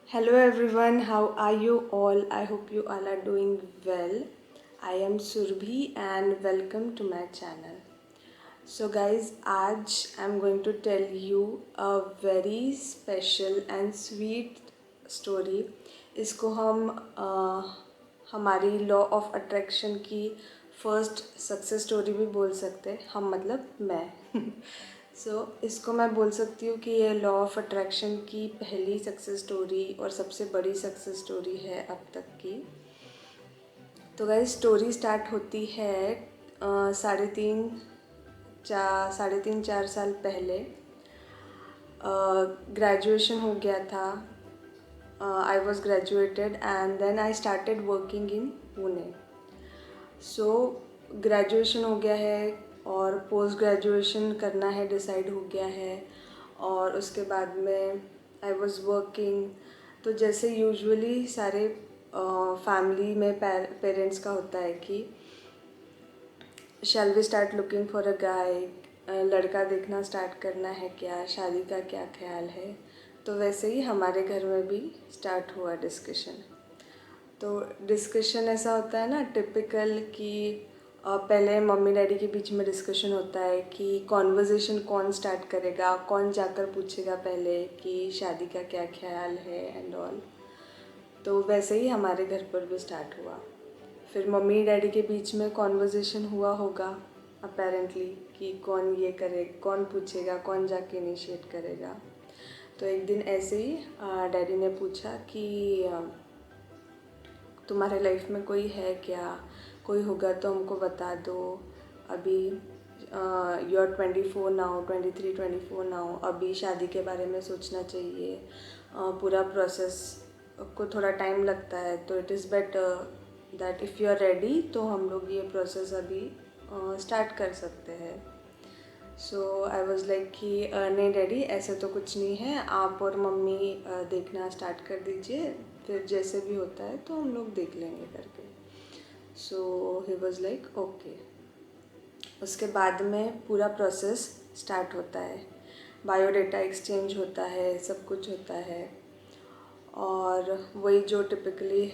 Hello everyone, how are you all? I hope you all are doing well. I am Surbhi and welcome to my channel. So guys, आज I'm going to tell you a very special and sweet story. इसको हम हमारी law of attraction की first success story भी बोल सकते हैं, हम मतलब मैं इसको मैं बोल सकती हूँ कि ये लॉ ऑफ अट्रैक्शन की पहली सक्सेस स्टोरी और सबसे बड़ी सक्सेस स्टोरी है अब तक की। तो गाइस स्टोरी स्टार्ट होती है साढ़े तीन चार साल पहले। ग्रेजुएशन हो गया था। I was graduated and then I started working in Pune. So graduation हो गया है और पोस्ट ग्रेजुएशन करना है डिसाइड हो गया है, और उसके बाद में आई वॉज़ वर्किंग। तो जैसे यूजुअली सारे फैमिली में पेरेंट्स का होता है कि shall we start looking for a guy, लड़का देखना स्टार्ट करना है क्या, शादी का क्या ख्याल है। तो वैसे ही हमारे घर में भी स्टार्ट हुआ डिस्कशन। तो डिस्कशन ऐसा होता है ना टिपिकल कि पहले मम्मी डैडी के बीच में डिस्कशन होता है कि कॉन्वर्जेसन कौन स्टार्ट करेगा, कौन जाकर पूछेगा पहले कि शादी का क्या ख्याल है एंड ऑल। तो वैसे ही हमारे घर पर भी स्टार्ट हुआ। फिर मम्मी डैडी के बीच में कॉन्वर्जेसन हुआ होगा अपेरेंटली कि कौन ये करे, कौन पूछेगा, कौन जाके इनिशिएट करेगा। तो एक दिन ऐसे ही डैडी ने पूछा कि तुम्हारे लाइफ में कोई है क्या, कोई होगा तो हमको बता दो। अभी यू आर 24 नाउ, 23-24 नाउ, अभी शादी के बारे में सोचना चाहिए। पूरा प्रोसेस को थोड़ा टाइम लगता है, तो it is better that if you are ready तो हम लोग ये प्रोसेस अभी स्टार्ट कर सकते हैं। सो आई वॉज़ लाइक कि नहीं डैडी ऐसे तो कुछ नहीं है, आप और मम्मी देखना स्टार्ट कर दीजिए, फिर जैसे भी होता है तो हम लोग देख लेंगे करके। सो ही वॉज़ लाइक ओके। उसके बाद में पूरा प्रोसेस स्टार्ट होता है, बायोडेटा एक्सचेंज होता है, सब कुछ होता है। और वही जो टिपिकली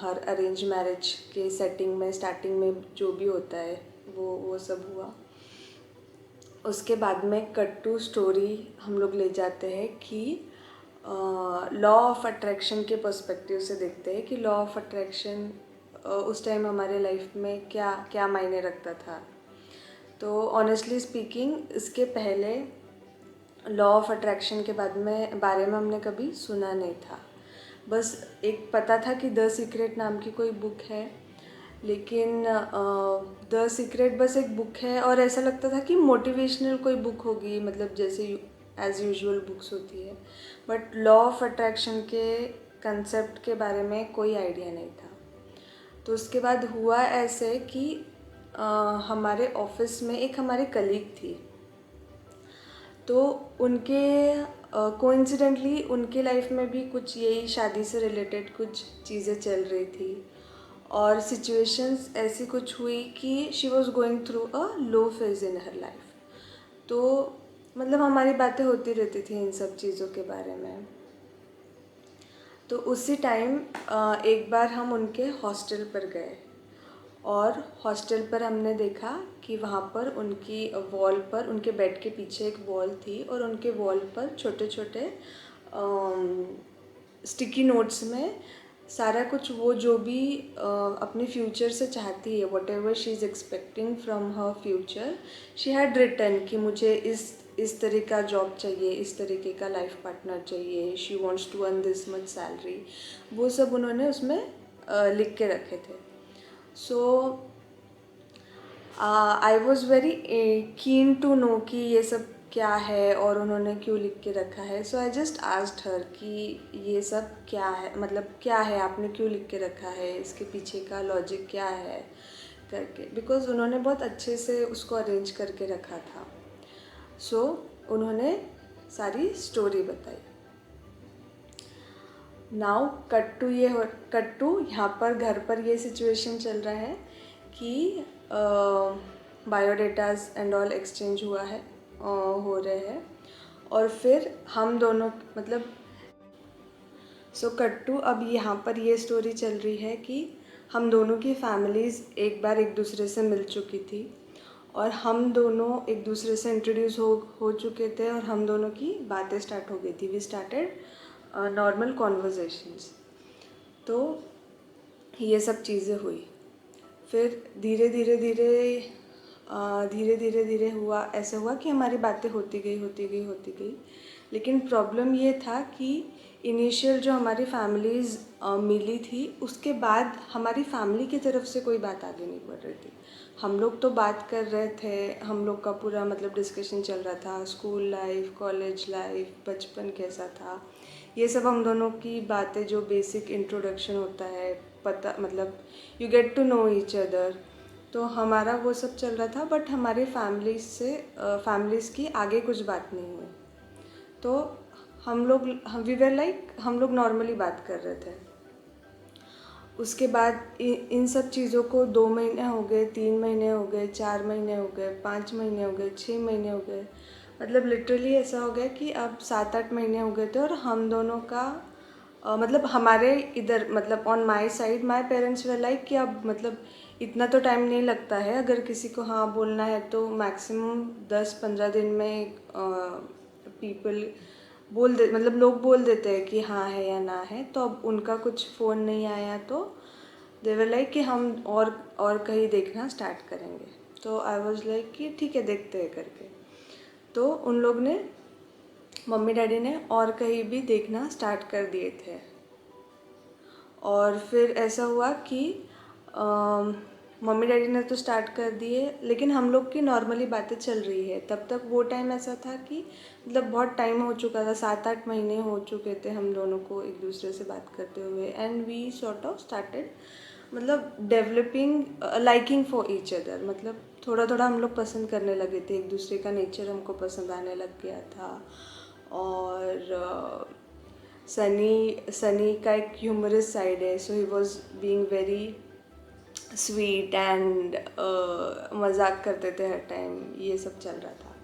हर अरेंज मैरिज के सेटिंग में स्टार्टिंग में जो भी होता है वो सब हुआ। उसके बाद में कट टू स्टोरी हम लोग ले जाते हैं कि लॉ ऑफ अट्रैक्शन के पर्सपेक्टिव से देखते हैं कि लॉ ऑफ अट्रैक्शन उस टाइम हमारे लाइफ में क्या क्या मायने रखता था। तो ऑनेस्टली स्पीकिंग इसके पहले लॉ ऑफ अट्रैक्शन के बारे में हमने कभी सुना नहीं था। बस एक पता था कि द सीक्रेट नाम की कोई बुक है, लेकिन द सीक्रेट बस एक बुक है और ऐसा लगता था कि मोटिवेशनल कोई बुक होगी, मतलब जैसे एज़ यूजुअल बुक्स होती है। बट लॉ ऑफ अट्रैक्शन के कंसेप्ट के बारे में कोई आइडिया नहीं था। तो उसके बाद हुआ ऐसे कि हमारे ऑफिस में एक हमारी कलीग थी। तो उनके कोइंसिडेंटली उनके लाइफ में भी कुछ यही शादी से रिलेटेड कुछ चीज़ें चल रही थी, और सिचुएशंस ऐसी कुछ हुई कि she was going through a low phase in her life. तो मतलब हमारी बातें होती रहती थी इन सब चीज़ों के बारे में। तो उसी टाइम एक बार हम उनके हॉस्टल पर गए, और हॉस्टल पर हमने देखा कि वहाँ पर उनकी वॉल पर, उनके बेड के पीछे एक वॉल थी, और उनके वॉल पर छोटे छोटे स्टिकी नोट्स में सारा कुछ वो जो भी अपने फ्यूचर से चाहती है, whatever she is expecting from her future, she had written कि मुझे इस तरह का जॉब चाहिए, इस तरीके का लाइफ पार्टनर चाहिए, she wants to earn this much salary, वो सब उन्होंने उसमें लिख के रखे थे। So I was very keen to know कि ये सब क्या है और उन्होंने क्यों लिख के रखा है। सो आई जस्ट आस्क्ड हर कि ये सब क्या है, मतलब क्या है, आपने क्यों लिख के रखा है, इसके पीछे का लॉजिक क्या है करके, बिकॉज उन्होंने बहुत अच्छे से उसको अरेंज करके रखा था। सो उन्होंने सारी स्टोरी बताई। नाउ कट टू यहाँ पर घर पर ये सिचुएशन चल रहा है कि बायोडेटाज एंड ऑल एक्सचेंज हुआ है, हो रहे हैं, और फिर हम दोनों मतलब सो कट्टू अब यहाँ पर ये स्टोरी चल रही है कि हम दोनों की फैमिलीज़ एक बार एक दूसरे से मिल चुकी थी और हम दोनों एक दूसरे से इंट्रोड्यूस हो चुके थे और हम दोनों की बातें स्टार्ट हो गई थी। We started normal conversations. तो ये सब चीज़ें हुई। फिर धीरे धीरे हुआ, ऐसा हुआ कि हमारी बातें होती गई। लेकिन प्रॉब्लम ये था कि इनिशियल जो हमारी फैमिलीज़ मिली थी, उसके बाद हमारी फैमिली की तरफ से कोई बात आगे नहीं बढ़ रही थी। हम लोग तो बात कर रहे थे, हम लोग का पूरा मतलब डिस्कशन चल रहा था, स्कूल लाइफ, कॉलेज लाइफ, बचपन कैसा था, ये सब हम दोनों की बातें, जो बेसिक इंट्रोडक्शन होता है, पता मतलब you get to know each other. तो हमारा वो सब चल रहा था, बट हमारे फैमिलीज़ की आगे कुछ बात नहीं हुई। तो हम लोग नॉर्मली बात कर रहे थे। उसके बाद इन सब चीज़ों को 2 महीने हो गए, 3 महीने हो गए, 4 महीने हो गए, 5 महीने हो गए, 6 महीने हो गए। मतलब लिटरली ऐसा हो गया कि अब 7-8 महीने हो गए थे और हम दोनों का मतलब हमारे इधर मतलब on my side my parents way like कि अब मतलब इतना तो टाइम नहीं लगता है, अगर किसी को हाँ बोलना है तो मैक्सिमम 10-15 दिन में पीपल मतलब लोग बोल देते हैं कि हाँ है या ना है। तो अब उनका कुछ फ़ोन नहीं आया तो दे वर लाइक कि हम और कहीं देखना स्टार्ट करेंगे। तो आई वॉज लाइक कि ठीक है, देखते हैं करके। तो उन लोग ने, मम्मी डैडी ने और कहीं भी देखना स्टार्ट कर दिए थे। और फिर ऐसा हुआ कि मम्मी डैडी ने तो स्टार्ट कर दिए, लेकिन हम लोग की नॉर्मली बातें चल रही है। तब तक वो टाइम ऐसा था कि मतलब बहुत टाइम हो चुका था, 7-8 महीने हो चुके थे हम दोनों को एक दूसरे से बात करते हुए। And we sort of started मतलब developing liking for each other. मतलब थोड़ा थोड़ा हम लोग पसंद करने लगे थे, एक दूसरे का नेचर हमको पसंद आने लग गया था। और सनी का एक ह्यूमरस साइड है, so he was being very sweet and मजाक करते थे हर टाइम, ये सब चल रहा था।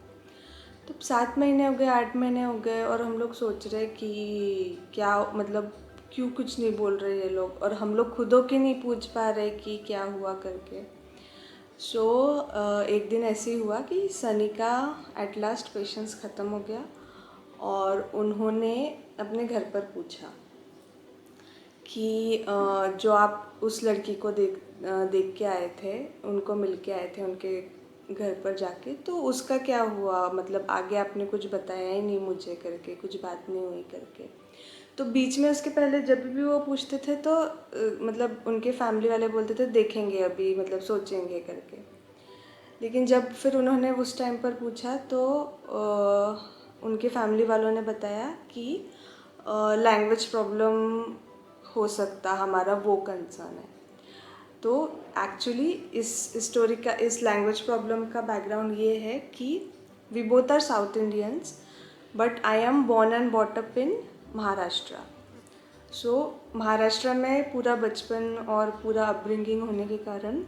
तो 7 महीने हो गए, 8 महीने हो गए और हम लोग सोच रहे कि क्या मतलब क्यों कुछ नहीं बोल रहे ये लोग, और हम लोग खुद के नहीं पूछ पा रहे कि क्या हुआ करके। सो एक दिन ऐसे ही हुआ कि सनी का एट लास्ट पेशेंस ख़त्म हो गया और उन्होंने अपने घर पर पूछा कि जो आप उस लड़की को देख के आए थे, उनको मिल के आए थे उनके घर पर जाके, तो उसका क्या हुआ, मतलब आगे आपने कुछ बताया ही नहीं मुझे करके, कुछ बात नहीं हुई करके। तो बीच में उसके पहले जब भी वो पूछते थे तो मतलब उनके फैमिली वाले बोलते थे देखेंगे अभी, मतलब सोचेंगे करके। लेकिन जब फिर उन्होंने उस टाइम पर पूछा तो उनके फैमिली वालों ने बताया कि लैंग्वेज प्रॉब्लम हो सकता, हमारा वो कंसर्न है। तो एक्चुअली इस स्टोरी का, इस लैंग्वेज प्रॉब्लम का बैकग्राउंड ये है कि we both are South Indians, but I am born and bought up in Maharashtra. So Maharashtra में पूरा बचपन और पूरा अपब्रिंगिंग होने के कारण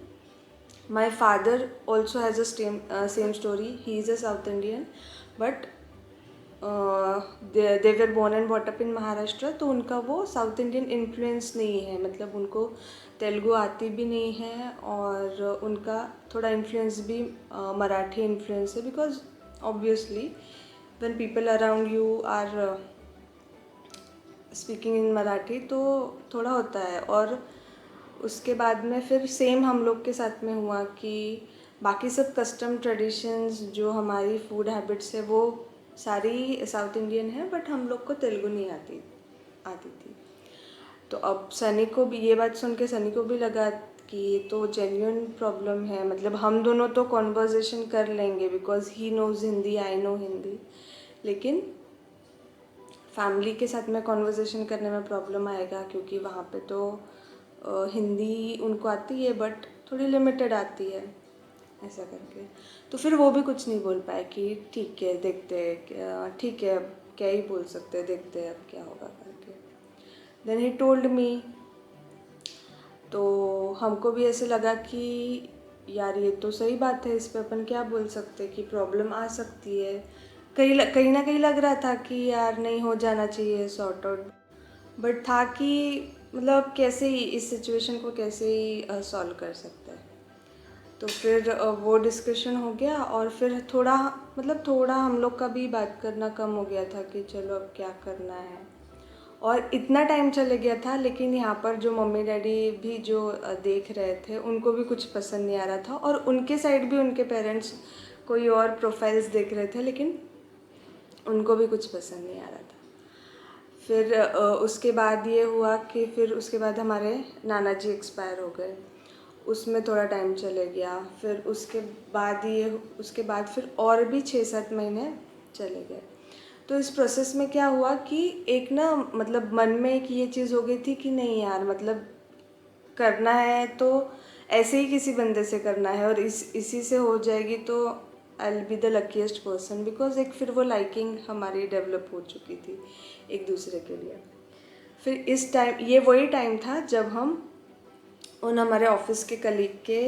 my father also has a same story. He is a South Indian, but they were born and brought up in Maharashtra. तो उनका वो साउथ इंडियन इन्फ्लुएंस नहीं है, मतलब उनको तेलुगु आती भी नहीं है और उनका थोड़ा इन्फ्लुएंस भी मराठी इन्फ्लुएंस है, because obviously when people around you are speaking in Marathi तो थोड़ा होता है। और उसके बाद में फिर सेम हम लोग के साथ में हुआ कि बाकी सब कस्टम ट्रेडिशंस, जो हमारी फूड हैबिट्स है, वो सारी साउथ इंडियन है, बट हम लोग को तेलुगु नहीं आती थी। तो अब सनी को भी ये बात सुन के सनी को भी लगा कि ये तो जेन्युइन प्रॉब्लम है, मतलब हम दोनों तो कॉन्वर्जेशन कर लेंगे because he knows Hindi, I know Hindi, लेकिन फैमिली के साथ में कॉन्वर्जेशन करने में प्रॉब्लम आएगा, क्योंकि वहाँ पे तो हिंदी उनको आती है बट थोड़ी लिमिटेड आती है, ऐसा करके। तो फिर वो भी कुछ नहीं बोल पाए कि ठीक है देखते हैं, ठीक है अब क्या ही बोल सकते हैं, देखते हैं अब क्या होगा करके। Then he told me. तो हमको भी ऐसे लगा कि यार ये तो सही बात है, इस पे अपन क्या बोल सकते हैं कि प्रॉब्लम आ सकती है। कहीं ना कहीं लग रहा था कि यार नहीं हो जाना चाहिए सॉर्ट आउट। बट था कि मतलब कैसे ही इस सिचुएशन को कैसे ही सॉल्व कर सकते हैं। तो फिर वो डिस्कशन हो गया और फिर थोड़ा मतलब थोड़ा हम लोग का भी बात करना कम हो गया था कि चलो अब क्या करना है। और इतना टाइम चले गया था, लेकिन यहाँ पर जो मम्मी डैडी भी जो देख रहे थे उनको भी कुछ पसंद नहीं आ रहा था, और उनके साइड भी उनके पेरेंट्स कोई और प्रोफाइल्स देख रहे थे, लेकिन उनको भी कुछ पसंद नहीं आ रहा था। फिर उसके बाद ये हुआ कि फिर उसके बाद हमारे नाना जी एक्सपायर हो गए, उसमें थोड़ा टाइम चले गया। फिर उसके बाद फिर और भी 6-7 महीने चले गए। तो इस प्रोसेस में क्या हुआ कि एक ना मतलब मन में एक ये चीज़ हो गई थी कि नहीं यार, मतलब करना है तो ऐसे ही किसी बंदे से करना है, और इसी से हो जाएगी तो I will be the luckiest person, because एक फिर वो लाइकिंग हमारी डेवलप हो चुकी थी एक दूसरे के लिए। फिर इस टाइम ये वही टाइम था जब हम उन हमारे ऑफिस के कलीग के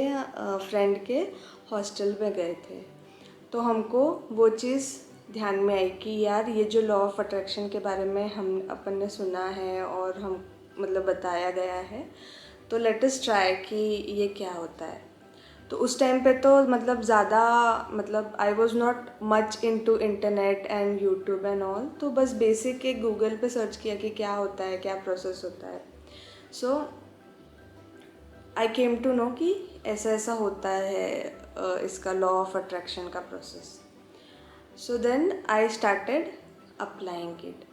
फ्रेंड के हॉस्टल में गए थे। तो हमको वो चीज़ ध्यान में आई कि यार ये जो लॉ ऑफ अट्रैक्शन के बारे में हम अपन ने सुना है और हम मतलब बताया गया है, तो लेट अस ट्राई कि ये क्या होता है। तो उस टाइम पे तो मतलब ज़्यादा मतलब I was not much into internet and YouTube and all, तो बस बेसिक एक गूगल पे सर्च किया कि क्या होता है, क्या प्रोसेस होता है। सो आई केम टू नो कि ऐसा ऐसा होता है इसका लॉ ऑफ अट्रैक्शन का process. So then I started applying it.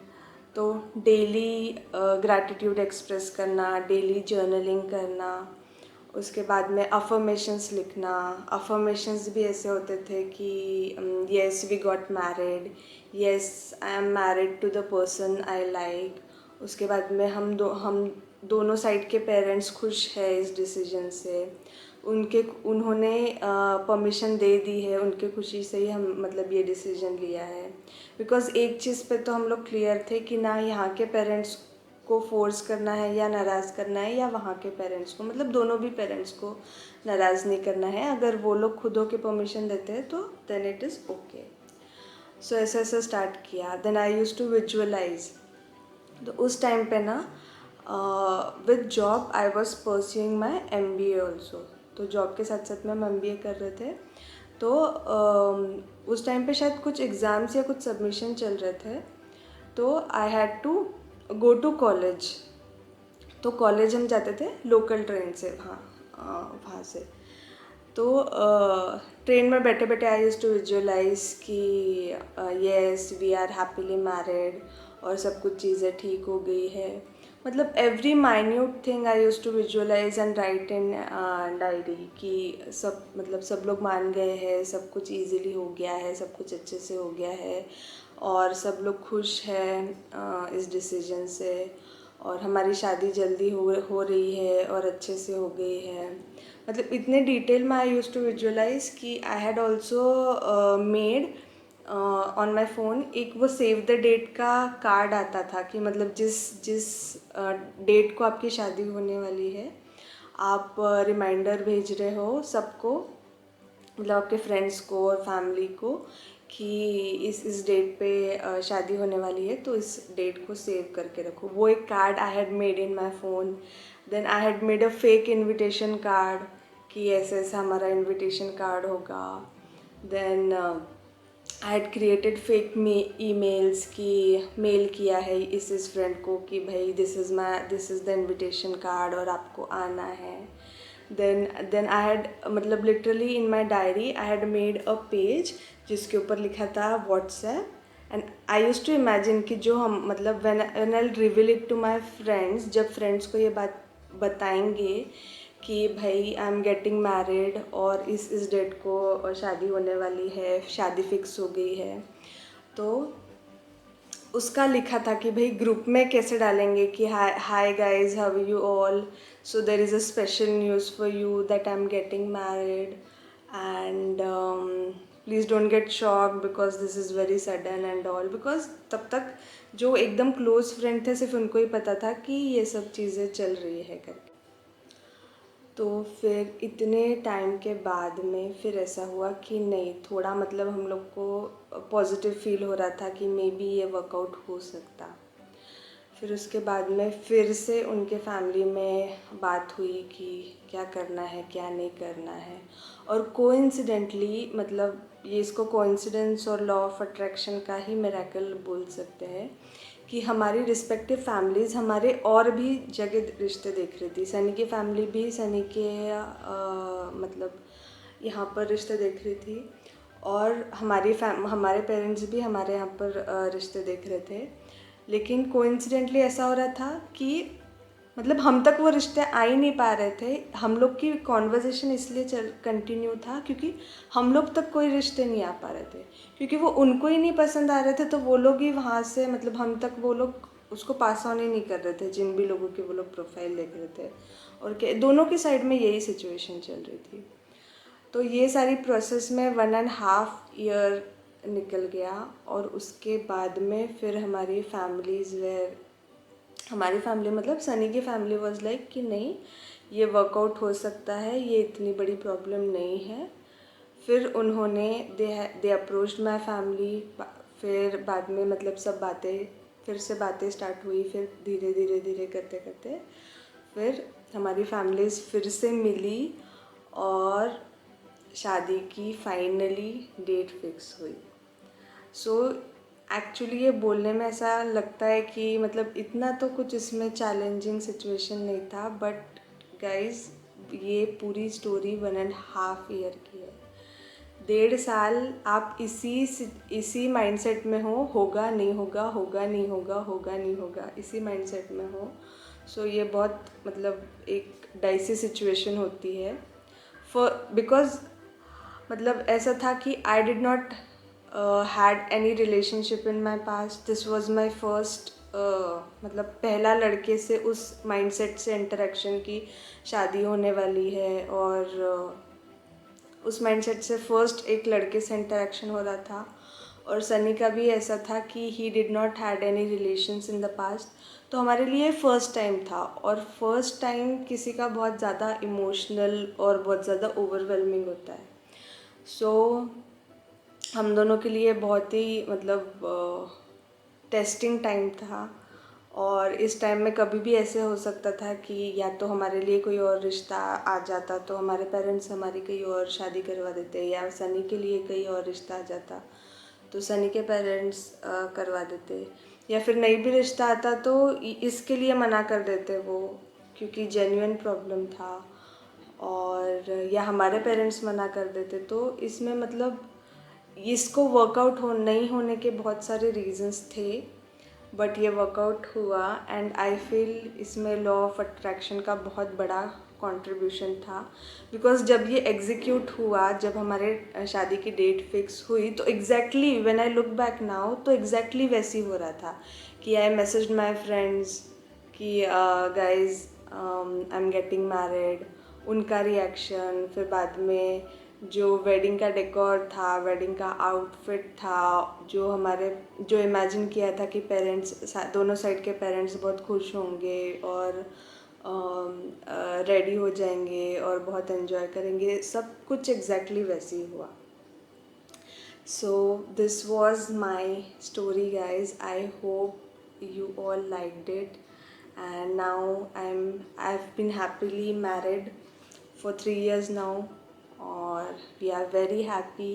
तो डेली ग्रैटिट्यूड एक्सप्रेस करना, डेली जर्नलिंग करना, उसके बाद में अफर्मेशंस लिखना। अफर्मेशंस भी ऐसे होते थे कि yes we got married, yes I am married to the person I like. उसके बाद में हम दोनों साइड के पेरेंट्स खुश है इस डिसीजन से, उन्होंने परमिशन दे दी है, उनके खुशी से ही हम मतलब ये डिसीजन लिया है। बिकॉज़ एक चीज़ पे तो हम लोग क्लियर थे कि ना यहाँ के पेरेंट्स को फोर्स करना है या नाराज़ करना है, या वहाँ के पेरेंट्स को, मतलब दोनों भी पेरेंट्स को नाराज़ नहीं करना है। अगर वो लोग खुद होके परमिशन देते हैं तो then it is okay. So ऐसे ऐसे स्टार्ट किया। Then I use to visualize. तो उस टाइम पे ना with job I was pursuing my MBA also. तो जॉब के साथ साथ में हम MBA कर रहे थे। तो उस टाइम पे शायद कुछ एग्ज़ाम्स या कुछ सबमिशन चल रहे थे, तो I had to go to college. तो कॉलेज हम जाते थे लोकल ट्रेन से, वहाँ से। तो ट्रेन में बैठे बैठे आई यूज़ टू विजुअलाइज कि yes we are happily married, और सब कुछ चीज़ें ठीक हो गई है। मतलब every minute thing I use to visualize and write in diary कि सब मतलब सब लोग मान गए हैं, सब कुछ इजीली हो गया है, सब कुछ अच्छे से हो गया है, और सब लोग खुश हैं इस डिसीजन से, और हमारी शादी जल्दी हो रही है और अच्छे से हो गई है। मतलब इतने डिटेल में आई यूज़ टू विजुअलाइज कि I had also made on my phone एक वो सेव द डेट का कार्ड आता था कि मतलब जिस जिस डेट को आपकी शादी होने वाली है, आप रिमाइंडर भेज रहे हो सबको, मतलब आपके फ्रेंड्स को और फैमिली को, कि इस डेट पे शादी होने वाली है, तो इस डेट को सेव करके रखो। वो एक card I had made in my phone. Then I had made a fake invitation card कि ऐसे ऐसा हमारा इनविटेशन कार्ड होगा। Then I had created fake emails कि मेल किया है इस फ्रेंड को कि भाई this is the invitation card और आपको आना है। देन आई हैड मतलब literally in my diary I had made a page जिसके ऊपर लिखा था WhatsApp. And I use to imagine कि जो हम मतलब when I reveal it to my friends, जब फ्रेंड्स को ये बात बताएंगे कि भाई आई एम गेटिंग मैरिड और इस डेट को शादी होने वाली है, शादी फिक्स हो गई है, तो उसका लिखा था कि भाई ग्रुप में कैसे डालेंगे कि hi guys how you all, so there is a special news for you that I am getting married, and please don't get shock because this is very sudden and all. Because तब तक जो एकदम close friend थे सिर्फ उनको ही पता था कि ये सब चीज़ें चल रही है करके। तो फिर इतने टाइम के बाद में फिर ऐसा हुआ कि नहीं, थोड़ा मतलब हम लोग को पॉजिटिव फील हो रहा था कि मे बी ये वर्कआउट हो सकता। फिर उसके बाद में फिर से उनके फैमिली में बात हुई कि क्या करना है क्या नहीं करना है। और कोइंसिडेंटली, मतलब ये इसको कोइंसिडेंस और लॉ ऑफ अट्रैक्शन का ही मिरेकल बोल सकते हैं कि हमारी रिस्पेक्टिव फैमिलीज़ हमारे और भी जगह रिश्ते देख रही थी। सनी की फैमिली भी सनी के मतलब यहाँ पर रिश्ते देख रही थी, और हमारे पेरेंट्स भी हमारे यहाँ पर रिश्ते देख रहे थे। लेकिन कोइंसिडेंटली ऐसा हो रहा था कि मतलब हम तक वो रिश्ते आ ही नहीं पा रहे थे। हम लोग की कॉन्वर्जेसन इसलिए कंटिन्यू था क्योंकि हम लोग तक कोई रिश्ते नहीं आ पा रहे थे, क्योंकि वो उनको ही नहीं पसंद आ रहे थे, तो वो लोग ही वहाँ से मतलब हम तक वो लोग उसको पास ऑन ही नहीं कर रहे थे, जिन भी लोगों की वो लोग प्रोफाइल देख रहे थे। और दोनों की साइड में यही सिचुएशन चल रही थी। तो ये सारी प्रोसेस में 1.5 ईयर निकल गया, और उसके बाद में फिर हमारी फैमिली मतलब सनी की फैमिली वाज लाइक कि नहीं, ये वर्कआउट हो सकता है, ये इतनी बड़ी प्रॉब्लम नहीं है। फिर उन्होंने दे अप्रोच्ड माय फैमिली। फिर बाद में मतलब सब बातें स्टार्ट हुई। फिर धीरे धीरे धीरे करते करते फिर हमारी फैमिलीज़ फिर से मिली, और शादी की फाइनली डेट फिक्स हुई। सो एक्चुअली ये बोलने में ऐसा लगता है कि मतलब इतना तो कुछ इसमें चैलेंजिंग सिचुएशन नहीं था, बट गाइस ये पूरी स्टोरी 1.5 ईयर की है। 1.5 साल आप इसी माइंडसेट में होगा नहीं होगा, होगा नहीं होगा, होगा नहीं होगा, इसी माइंडसेट में हो। सो ये बहुत मतलब एक डाइसी सिचुएशन होती है बिकॉज मतलब ऐसा था कि I did not had any relationship in my past. This was my first मतलब पहला लड़के से उस माइंडसेट से इंटरेक्शन की शादी होने वाली है, और उस माइंडसेट से फर्स्ट एक लड़के से इंटरेक्शन हो रहा था। और सनी का भी ऐसा था कि he did not had any relations in the past. तो हमारे लिए फ़र्स्ट टाइम था, और फर्स्ट टाइम किसी का बहुत ज़्यादा इमोशनल और बहुत ज़्यादा ओवरवेलमिंग होता है। सो हम दोनों के लिए बहुत ही मतलब टेस्टिंग टाइम था। और इस टाइम में कभी भी ऐसे हो सकता था कि या तो हमारे लिए कोई और रिश्ता आ जाता, तो हमारे पेरेंट्स हमारी कहीं और शादी करवा देते, या सनी के लिए कहीं और रिश्ता आ जाता तो सनी के पेरेंट्स करवा देते, या फिर नई भी रिश्ता आता तो इसके लिए मना कर देते वो, क्योंकि जेन्युइन प्रॉब्लम था, और या हमारे पेरेंट्स मना कर देते। तो इसमें मतलब इसको वर्कआउट नहीं होने के बहुत सारे रीजंस थे, बट ये वर्कआउट हुआ। एंड आई फील इसमें लॉ ऑफ अट्रैक्शन का बहुत बड़ा कंट्रीब्यूशन था, बिकॉज जब ये एग्जीक्यूट हुआ, जब हमारे शादी की डेट फिक्स हुई, तो exactly when I look back now तो एग्जैक्टली वैसी हो रहा था कि आई मैसेज्ड माय फ्रेंड्स कि guys I am getting married. उनका रिएक्शन, फिर बाद में जो वेडिंग का डेकोर था, वेडिंग का आउटफिट था, जो इमेजिन किया था कि पेरेंट्स दोनों साइड के पेरेंट्स बहुत खुश होंगे और रेडी हो जाएंगे और बहुत एंजॉय करेंगे, सब कुछ एग्जैक्टली वैसे ही हुआ। So this was my story, guys. I hope you all liked it. And now I've been happily married for 3 years now, or we are very happy,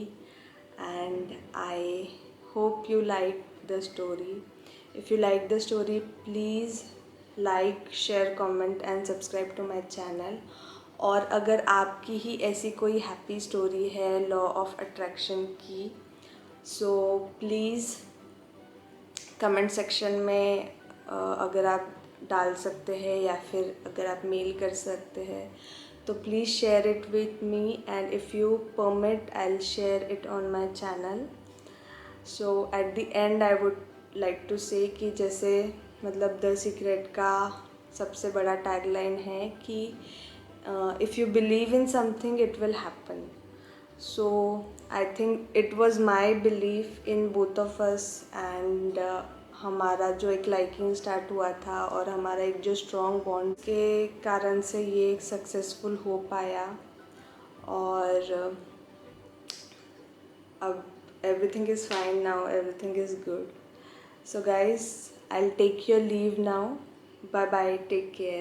and I hope you like the story. If you like the story, please like, share, comment and subscribe to my channel. और अगर आपकी ही ऐसी कोई happy story है law of attraction की, so please comment section में अगर आप डाल सकते हैं, या फिर अगर आप मेल कर सकते हैं, तो please share it with me, and if you permit I will share it on my channel. So at the end I would like to say कि जैसे मतलब द सीक्रेट का सबसे बड़ा टैगलाइन है कि if you believe in something it will happen. So I think it was my belief in both of us, and हमारा जो एक लाइकिंग स्टार्ट हुआ था और हमारा एक जो स्ट्रॉन्ग बॉन्ड के कारण से ये एक सक्सेसफुल हो पाया, और अब everything is fine now, everything is good. So guys, I'll take your leave now. Bye bye. Take care.